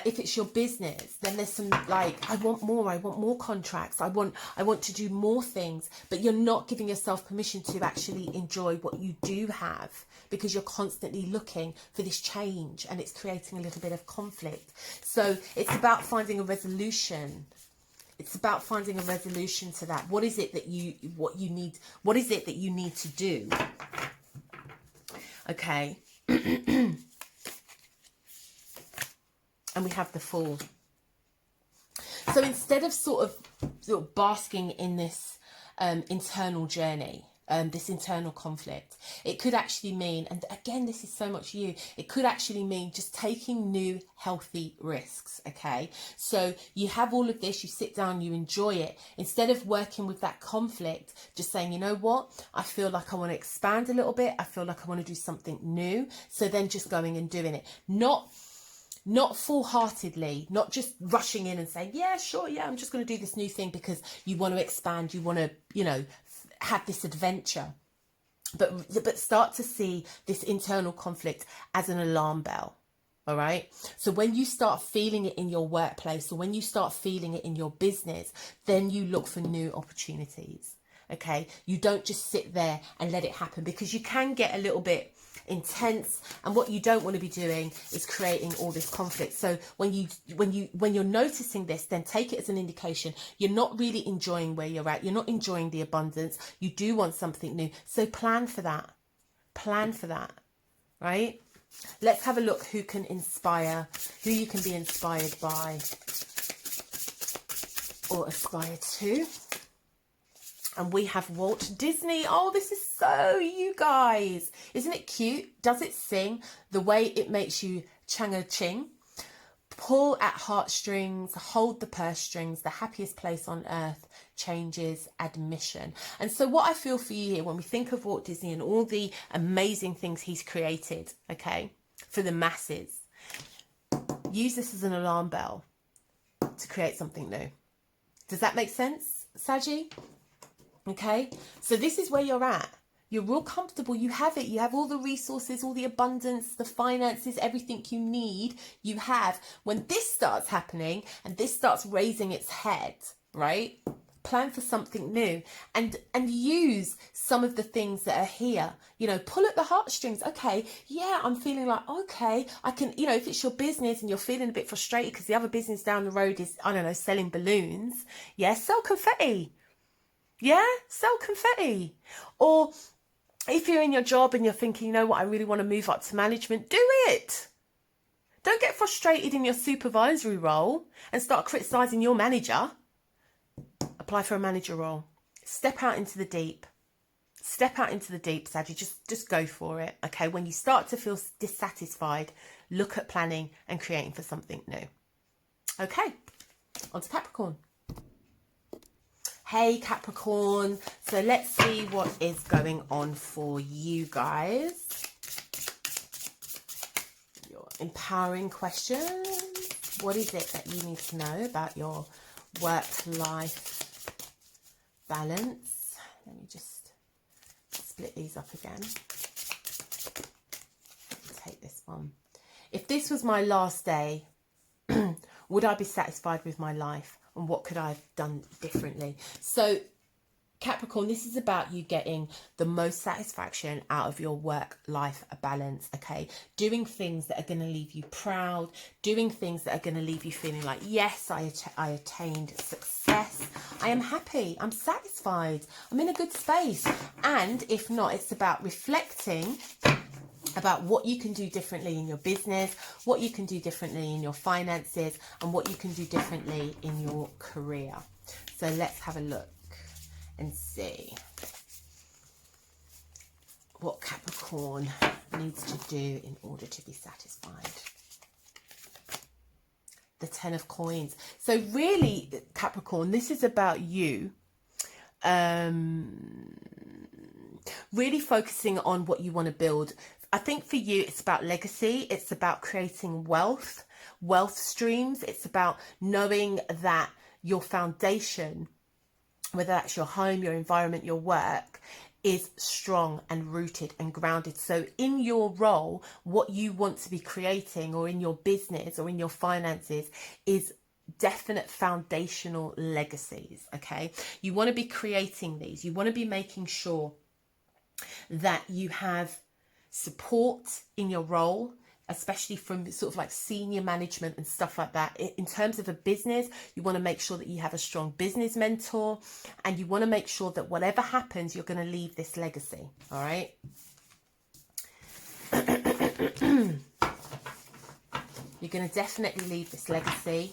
If it's your business, then there's some like, I want more contracts, I want to do more things, but you're not giving yourself permission to actually enjoy what you do have, because you're constantly looking for this change, and it's creating a little bit of conflict. So it's about finding a resolution. It's about finding a resolution to that. What is it that you need to do? Okay. And we have the Fool. So instead of sort of basking in this internal journey, this internal conflict, it could actually mean, and again, this is so much you, it could actually mean just taking new healthy risks, okay? So you have all of this, you sit down, you enjoy it. Instead of working with that conflict, just saying, you know what, I feel like I want to expand a little bit, I feel like I want to do something new. So then just going and doing it. Not full-heartedly, not just rushing in and saying, yeah, sure, yeah, I'm just going to do this new thing because you want to expand, you want to, you know, have this adventure. But start to see this internal conflict as an alarm bell, all right? So when you start feeling it in your workplace, or when you start feeling it in your business, then you look for new opportunities, okay? You don't just sit there and let it happen, because you can get a little bit intense, and what you don't want to be doing is creating all this conflict. So when you're noticing this, then take it as an indication you're not really enjoying where you're at, you're not enjoying the abundance, you do want something new. So plan for that, right? Let's have a look who you can be inspired by or aspire to. And we have Walt Disney. Oh, this is so you guys. Isn't it cute? Does it sing? The way it makes you changa ching. Pull at heartstrings, hold the purse strings, the happiest place on earth, changes, admission. And so what I feel for you here, when we think of Walt Disney and all the amazing things he's created, okay, for the masses, use this as an alarm bell to create something new. Does that make sense, Saggy? Okay, so this is where you're at. You're real comfortable. You have it. You have all the resources, all the abundance, the finances, everything you need. You have. When this starts happening and this starts raising its head, right? Plan for something new and use some of the things that are here. You know, pull at the heartstrings. Okay, yeah, I'm feeling like, okay, I can, you know, if it's your business and you're feeling a bit frustrated because the other business down the road is, I don't know, selling balloons. Yeah, sell confetti. Yeah, sell confetti. Or if you're in your job and you're thinking, you know what, I really want to move up to management, do it. Don't get frustrated in your supervisory role and start criticising your manager. Apply for a manager role. Step out into the deep. Step out into the deep, Saggy. Just go for it. Okay, when you start to feel dissatisfied, look at planning and creating for something new. Okay, on to Capricorn. Hey Capricorn, so let's see what is going on for you guys. Your empowering questions. What is it that you need to know about your work-life balance? Let me just split these up again. Take this one. If this was my last day, would I be satisfied with my life? And what could I have done differently? So Capricorn, this is about you getting the most satisfaction out of your work-life balance, okay? Doing things that are going to leave you proud, doing things that are going to leave you feeling like, yes, I attained success. I am happy. I'm satisfied. I'm in a good space. And if not, it's about reflecting about what you can do differently in your business, what you can do differently in your finances, and what you can do differently in your career. So let's have a look and see what Capricorn needs to do in order to be satisfied. The 10 of Coins. So really, Capricorn, this is about you really focusing on what you want to build. I think for you, it's about legacy. It's about creating wealth streams. It's about knowing that your foundation, whether that's your home, your environment, your work, is strong and rooted and grounded. So in your role, what you want to be creating, or in your business or in your finances, is definite foundational legacies. Okay, you want to be creating these. You want to be making sure that you have support in your role, especially from sort of like senior management and stuff like that. In terms of a business, you want to make sure that you have a strong business mentor, and you want to make sure that whatever happens, you're going to leave this legacy. All right. You're going to definitely leave this legacy.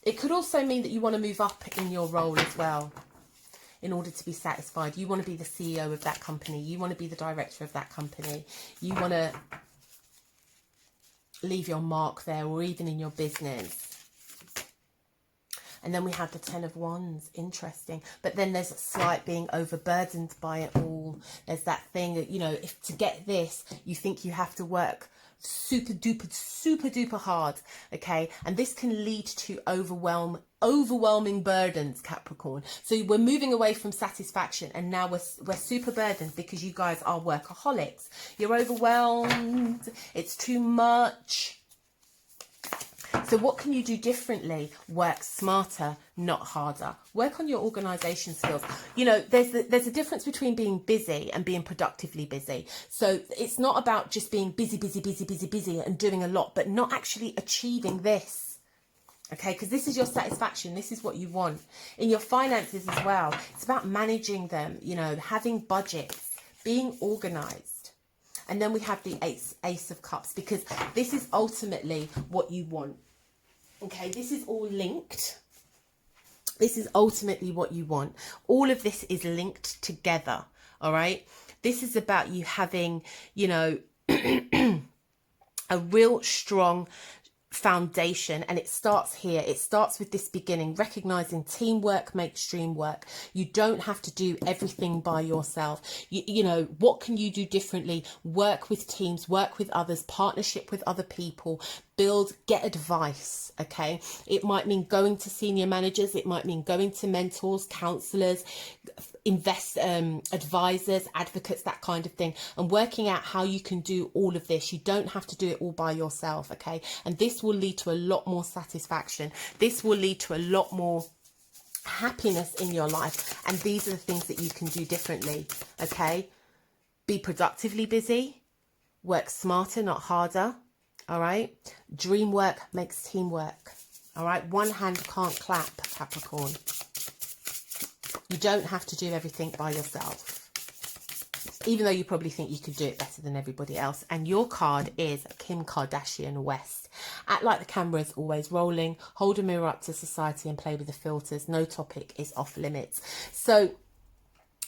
It could also mean that you want to move up in your role as well. In order to be satisfied, you want to be the CEO of that company. You want to be the director of that company. You want to leave your mark there, or even in your business. And then we have the 10 of Wands. Interesting. But then there's a slight being overburdened by it all. There's that thing that, you know, if to get this, you think you have to work super duper hard. Okay. And this can lead to overwhelming burdens, Capricorn. So we're moving away from satisfaction, and now we're super burdened because you guys are workaholics. You're overwhelmed. It's too much. So what can you do differently? Work smarter, not harder. Work on your organisation skills. You know, there's a difference between being busy and being productively busy. So it's not about just being busy and doing a lot, but not actually achieving this. Okay, because this is your satisfaction. This is what you want. In your finances as well, it's about managing them, you know, having budgets, being organised. And then we have the Ace of Cups, because this is ultimately what you want. Okay, this is all linked. This is ultimately what you want. All of this is linked together, all right? This is about you having, you know, a a real strong foundation, and it starts here. It starts with this beginning, recognizing teamwork makes dream work. You don't have to do everything by yourself. You know, what can you do differently? Work with teams, work with others, partnership with other people, build, get advice. Okay, it might mean going to senior managers, it might mean going to mentors, counselors, advisors, advocates, that kind of thing, and working out how you can do all of this. You don't have to do it all by yourself. Okay, and this will lead to a lot more satisfaction. This will lead to a lot more happiness in your life, and these are the things that you can do differently. Okay, be productively busy, work smarter, not harder. All right, dream work makes teamwork. All right, one hand can't clap, Capricorn. You don't have to do everything by yourself, even though you probably think you could do it better than everybody else. And your card is Kim Kardashian West. Act like the camera is always rolling. Hold a mirror up to society and play with the filters. No topic is off limits. So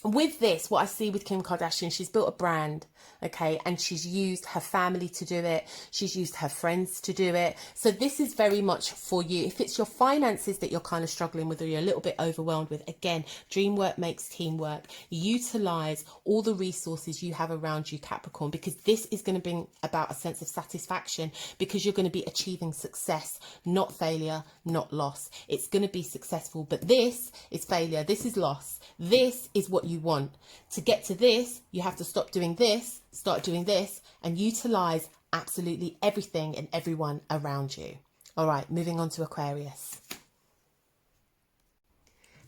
with this, what I see with Kim Kardashian, she's built a brand, okay, and she's used her family to do it. She's used her friends to do it. So this is very much for you. If it's your finances that you're kind of struggling with, or you're a little bit overwhelmed with, again, dream work makes teamwork. Utilize all the resources you have around you, Capricorn, because this is going to bring about a sense of satisfaction, because you're going to be achieving success, not failure, not loss. It's going to be successful, but this is failure. This is loss. This is what you want. To get to this, you have to stop doing this, start doing this, and utilize absolutely everything and everyone around you. All right, moving on to Aquarius.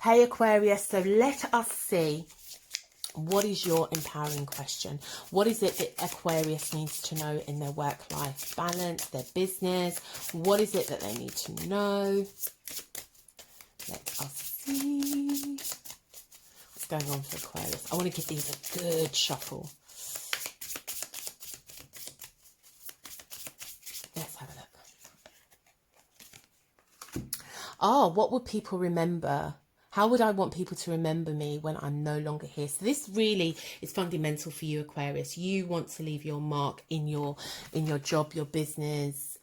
Hey Aquarius, so let us see, what is your empowering question? What is it that Aquarius needs to know in their work-life balance, their business? What is it that they need to know? Let us see what's going on for Aquarius. I want to give these a good shuffle. Let's have a look. Oh, what would people remember? How would I want people to remember me when I'm no longer here? So this really is fundamental for you, Aquarius. You want to leave your mark in your job, your business.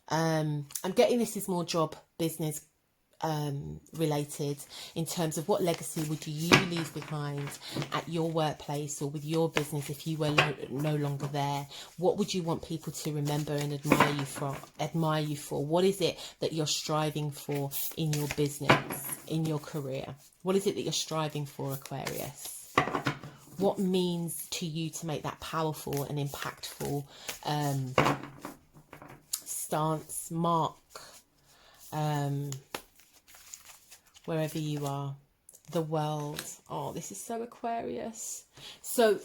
I'm getting this is more job, business related, in terms of what legacy would you leave behind at your workplace or with your business if you were no longer there. What would you want people to remember and admire you for? What is it that you're striving for in your business, in your career? What is it that you're striving for, Aquarius? What means to you to make that powerful and impactful stance, mark, wherever you are, the world? Oh, this is so Aquarius. So,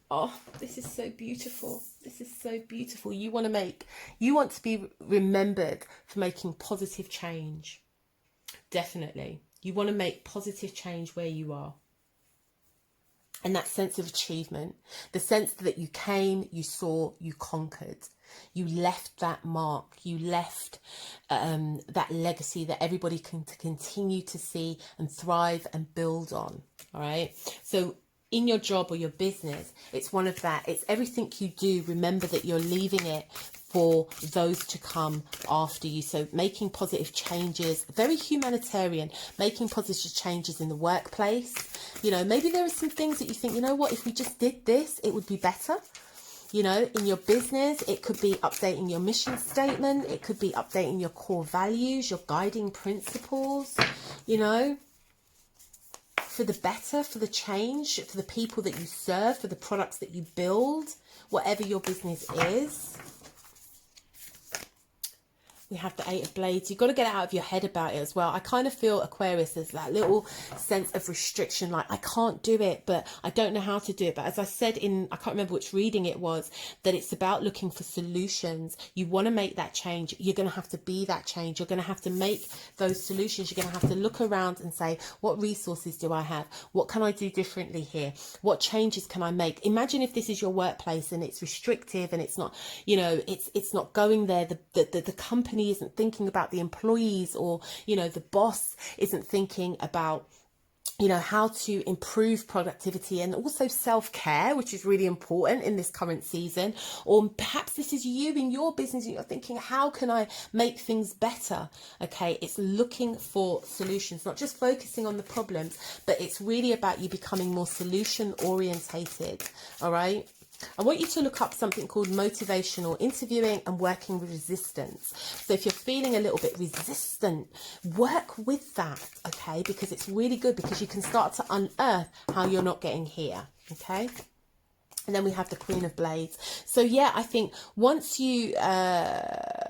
oh, this is so beautiful. This is so beautiful. You want to be remembered for making positive change. Definitely. You want to make positive change where you are. And that sense of achievement, the sense that you came, you saw, you conquered. You left that mark, you left that legacy that everybody can continue to see and thrive and build on. All right. So in your job or your business, it's one of that. It's everything you do. Remember that you're leaving it for those to come after you. So making positive changes, very humanitarian, making positive changes in the workplace. You know, maybe there are some things that you think, you know what, if we just did this, it would be better. You know, in your business, it could be updating your mission statement. It could be updating your core values, your guiding principles, you know, for the better, for the change, for the people that you serve, for the products that you build, whatever your business is. We have the Eight of Blades. You've got to get out of your head about it as well. I kind of feel, Aquarius, there's that little sense of restriction, like I can't do it, but I don't know how to do it. But as I said in, I can't remember which reading it was, that it's about looking for solutions. You want to make that change. You're going to have to be that change. You're going to have to make those solutions. You're going to have to look around and say, what resources do I have? What can I do differently here? What changes can I make? Imagine if this is your workplace and it's restrictive and it's not, you know, it's not going there. The company isn't thinking about the employees, or, you know, the boss isn't thinking about you know, how to improve productivity, and also self-care, which is really important in this current season. Or perhaps this is you in your business and you're thinking, how can I make things better? Okay, it's looking for solutions, not just focusing on the problems, but it's really about you becoming more solution orientated. All right. I want you to look up something called motivational interviewing and working with resistance. So if you're feeling a little bit resistant, work with that, okay? Because it's really good, because you can start to unearth how you're not getting here, okay? And then we have the Queen of Blades. So yeah, I think once you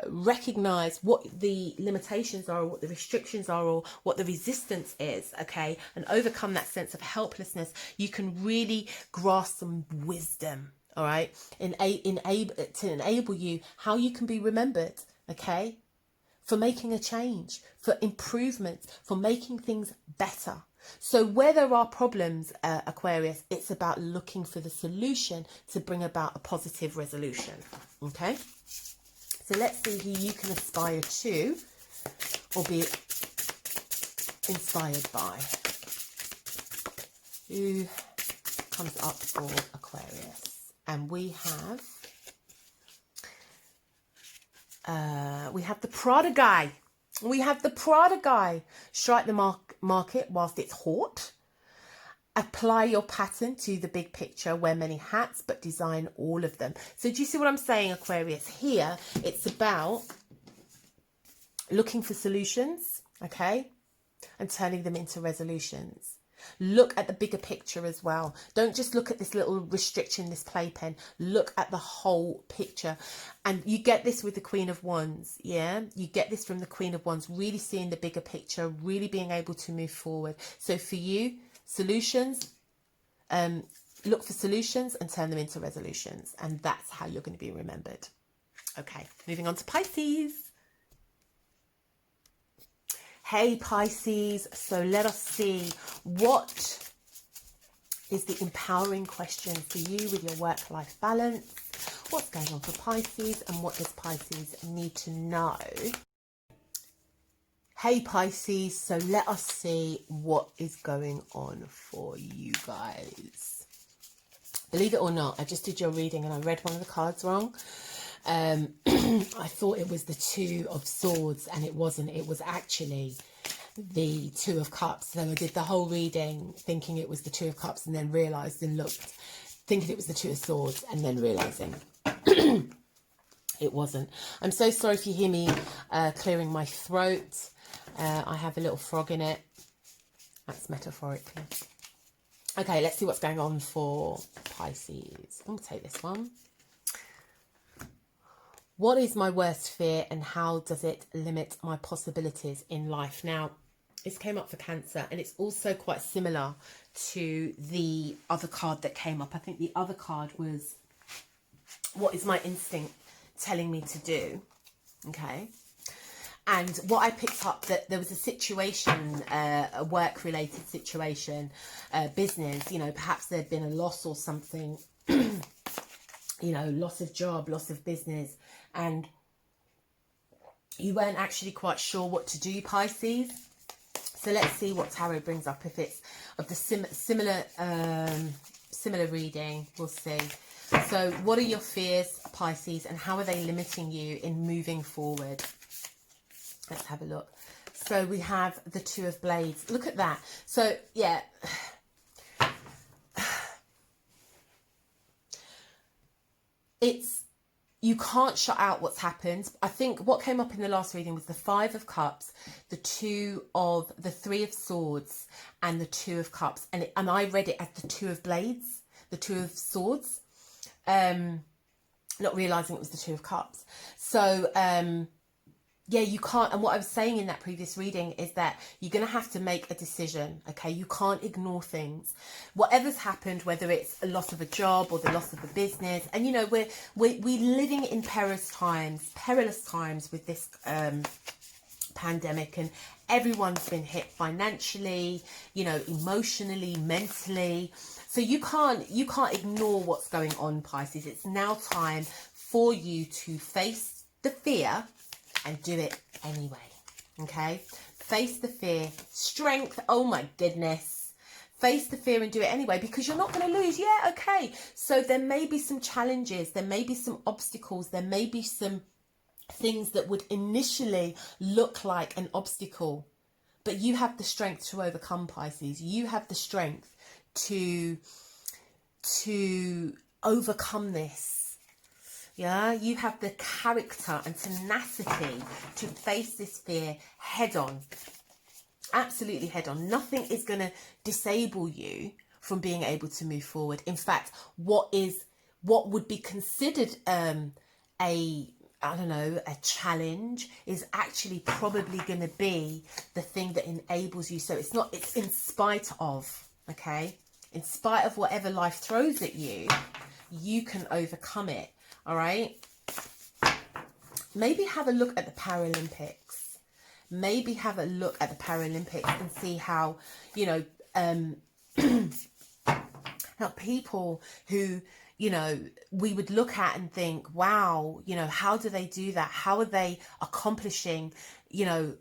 recognize what the limitations are, or what the restrictions are, or what the resistance is, okay, and overcome that sense of helplessness, you can really grasp some wisdom, all right, to enable you how you can be remembered, okay, for making a change, for improvements, for making things better. So where there are problems, Aquarius, it's about looking for the solution to bring about a positive resolution. Okay, so let's see who you can aspire to or be inspired by. Who comes up for Aquarius? And we have the Prada guy. We have the Prada guy. Strike the market whilst it's hot. Apply your pattern to the big picture. Wear many hats, but design all of them. So do you see what I'm saying, Aquarius? Here, it's about looking for solutions, okay, and turning them into resolutions. Look at the bigger picture as well. Don't just look at this little restriction, this playpen. Look at the whole picture. And you get this with the Queen of Wands, yeah? You get this from the Queen of Wands, really seeing the bigger picture, really being able to move forward. So for you, solutions, look for solutions and turn them into resolutions. And that's how you're going to be remembered. Okay, moving on to Pisces. Hey Pisces, so let us see what is the empowering question for you with your work-life balance. What's going on for Pisces, and what does Pisces need to know? Hey Pisces, so let us see what is going on for you guys. Believe it or not, I just did your reading and I read one of the cards wrong. I thought it was the Two of Swords, and it wasn't. It was actually the Two of Cups. So I did the whole reading thinking it was the Two of Cups, and then realised and looked thinking it was the Two of Swords, and then realising it wasn't. I'm so sorry if you hear me clearing my throat. I have a little frog in it. That's metaphorically. Okay, let's see what's going on for Pisces. I'm going to take this one. What is my worst fear, and how does it limit my possibilities in life? Now, this came up for Cancer, and it's also quite similar to the other card that came up. I think the other card was, what is my instinct telling me to do? Okay. And what I picked up, that there was a situation, a work-related situation, business, you know, perhaps there'd been a loss or something, you know, loss of job, loss of business, and you weren't actually quite sure what to do, Pisces. So let's see what tarot brings up. If it's of the similar reading, we'll see. So what are your fears, Pisces, and how are they limiting you in moving forward? Let's have a look. So we have the Two of Blades. Look at that. So yeah, you can't shut out what's happened. I think what came up in the last reading was the Five of Cups, the Three of Swords, and the Two of Cups. And I read it as the Two of Blades, the Two of Swords, not realising it was the Two of Cups. So, yeah, you can't. And what I was saying in that previous reading is that you're going to have to make a decision, okay? You can't ignore things. Whatever's happened, whether it's a loss of a job or the loss of a business. And, you know, we're living in perilous times with this pandemic, and everyone's been hit financially, you know, emotionally, mentally. So you can't ignore what's going on, Pisces. It's now time for you to face the fear and do it anyway, okay? Face the fear. Strength, oh my goodness. face the fear and do it anyway, because you're not going to lose. Yeah, okay. So there may be some challenges, there may be some obstacles, there may be some things that would initially look like an obstacle, but you have the strength to overcome, Pisces. You have the strength to overcome this. Yeah, you have the character and tenacity to face this fear head on. Absolutely head on. Nothing is going to disable you from being able to move forward. In fact, what would be considered a challenge is actually probably going to be the thing that enables you. So it's in spite of, okay? In spite of whatever life throws at you, you can overcome it, all right? Maybe have a look at the Paralympics. Maybe have a look at the Paralympics and see how, you know, how people who, you know, we would look at and think, wow, you know, how do they do that? How are they accomplishing, you know,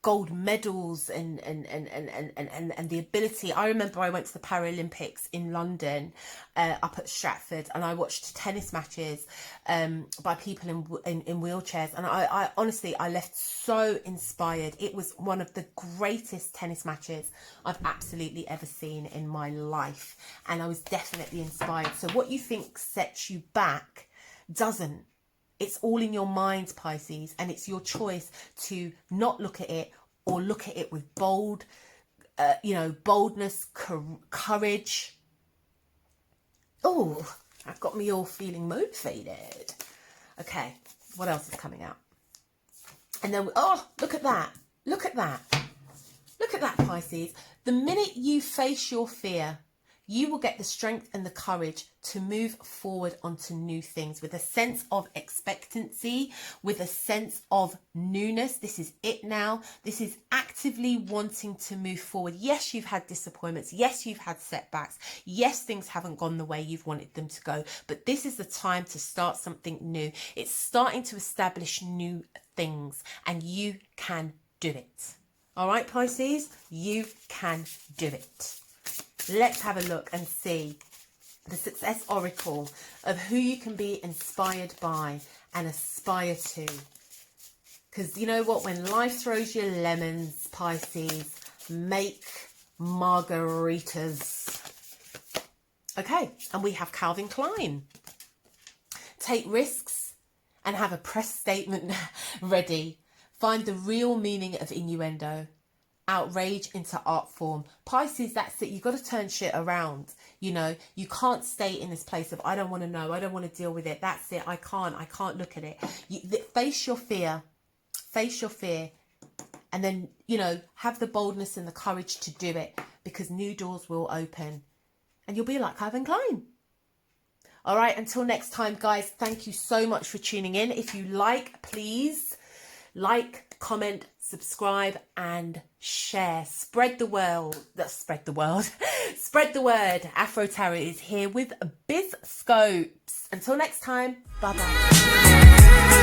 gold medals and the ability. I remember I went to the Paralympics in London, up at Stratford, and I watched tennis matches by people in wheelchairs, and I honestly, I left so inspired. It was one of the greatest tennis matches I've absolutely ever seen in my life, and I was definitely inspired. So what you think sets you back doesn't. It's all in your mind, Pisces, and it's your choice to not look at it or look at it with boldness, courage. Oh, that got me all feeling motivated. Okay, what else is coming out? And then, oh, look at that. Look at that. Look at that, Pisces. The minute you face your fear, you will get the strength and the courage to move forward onto new things with a sense of expectancy, with a sense of newness. This is it now. This is actively wanting to move forward. Yes, you've had disappointments. Yes, you've had setbacks. Yes, things haven't gone the way you've wanted them to go. But this is the time to start something new. It's starting to establish new things, and you can do it. All right, Pisces, you can do it. Let's have a look and see the success oracle of who you can be inspired by and aspire to. Because you know what? When life throws you lemons, Pisces, make margaritas. Okay, and we have Calvin Klein. Take risks and have a press statement ready. Find the real meaning of innuendo. Outrage into art form. Pisces, that's it. You've got to turn shit around. You know, you can't stay in this place of, I don't want to know, I don't want to deal with it. That's it. I can't look at it. Face your fear. Face your fear. And then, you know, have the boldness and the courage to do it, because new doors will open and you'll be like Calvin Klein. All right. Until next time, guys, thank you so much for tuning in. If you like, please like, comment, subscribe and share. Spread the word. Spread the word. Afro Tarot is here with Bizscopes. Until next time, bye bye.